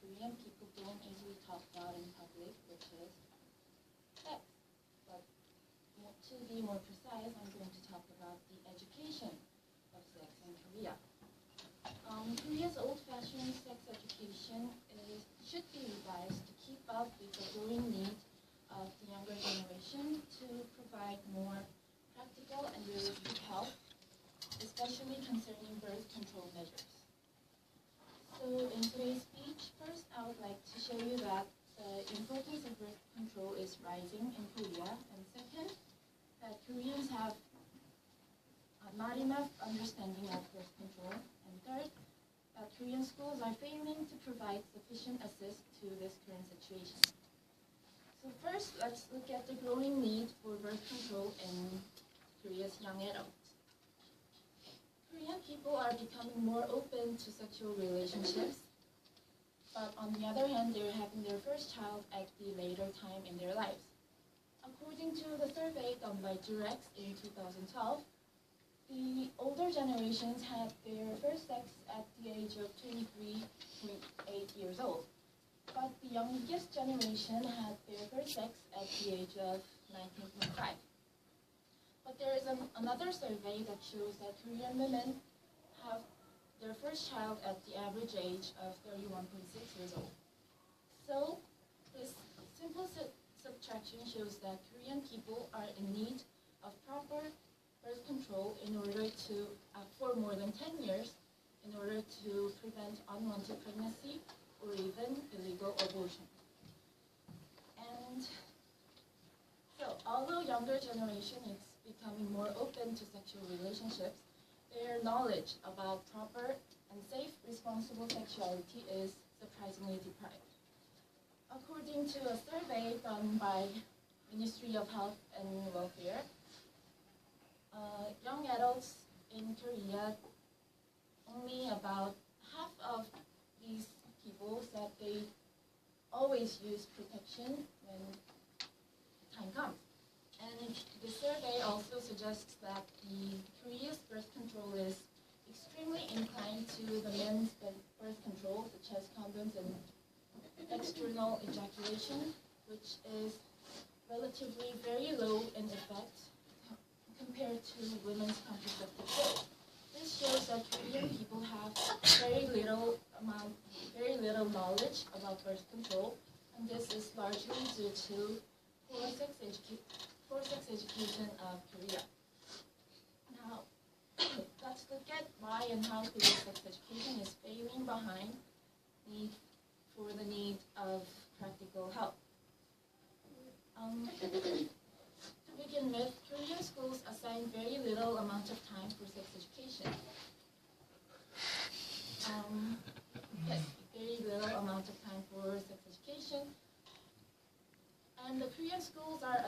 Korean people don't easily talk about in public, which is sex. But to be more precise, I'm going to talk about the education of sex in Korea. Korea's old-fashioned sex education should be revised to keep up with the growing need of the younger generation to provide more practical and realistic help, especially concerning birth control measures. So in today's speech, first I would like to show you that the importance of birth control is rising in Korea, and second, that Koreans have not enough understanding of birth control, and third, that Korean schools are failing to provide sufficient assist to this current situation. So first, let's look at the growing need for birth control in Korea's young adults. Korean people are becoming more open to sexual relationships, but on the other hand, they're having their first child at the later time in their lives. According to the survey done by Durex in 2012, the older generations had their first sex at the age of 23.8 years old, but the youngest generation had their first sex at the age of 19.5. But there is another survey that shows that Korean women have their first child at the average age of 31.6 years old. So this simple subtraction shows that Korean people are in need of proper birth control in order to, for more than 10 years, in order to prevent unwanted pregnancy or even illegal abortion. And so, although younger generation is becoming more open to sexual relationships, their knowledge about proper and safe, responsible sexuality is surprisingly deprived. According to a survey done by Ministry of Health and Welfare, young adults in Korea, only about half of these people said they always use protection when time comes. And the survey also suggests that the Korea's birth control is extremely inclined to the men's birth control, such as condoms and external ejaculation, which is relatively very low in effect compared to women's contraceptive pills. This shows that Korean people have very little knowledge about birth control, and this is largely due to poor sex education of Korea. Now, let's look at why and how Korea's sex education is failing behind the need of practical help. To begin with, Korean schools assign very little amount of time for sex education. Yes, very little amount of time for sex education. And the Korean schools are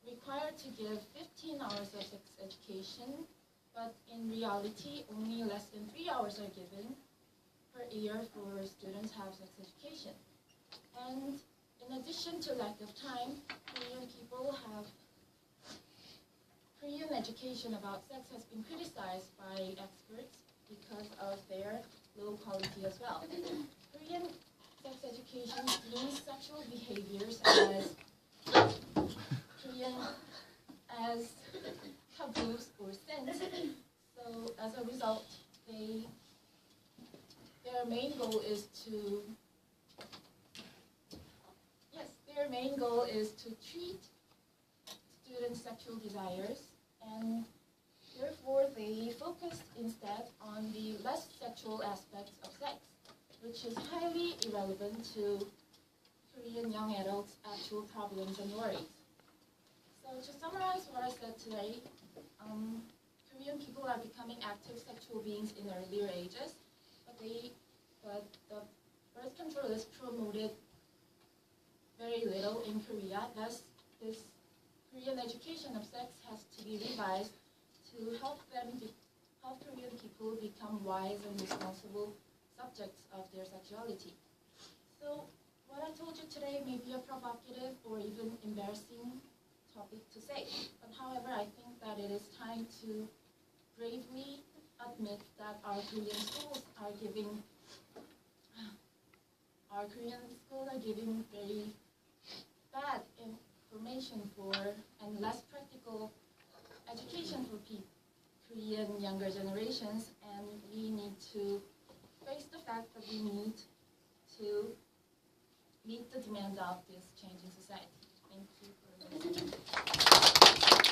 required to give 15 hours of sex education, but in reality, only less than 3 hours are given per year for students to have sex education. And in addition to lack of time, Korean education about sex has been criticized by experts because of their low quality as well. Korean sex education deems sexual behaviors as taboos or sins. So as a result, their main goal is to treat students' sexual desires, and therefore they focused instead on the less sexual aspects of sex, which is highly irrelevant to Korean young adults' actual problems and worries. So to summarize what I said today, Korean people are becoming active sexual beings in earlier ages, but the birth control is promoted very little in Korea. Thus, this Korean education of sex has to be revised to help Korean people become wise and responsible subjects of their sexuality. So, what I told you today may be a provocative or even embarrassing topic to say, but however, I think that it is time to bravely admit that our Korean schools are giving our Korean schools are giving very bad information for and less practical education for Korean younger generations, and we need to face the fact that we need to meet the demand of this changing society. Thank you for listening.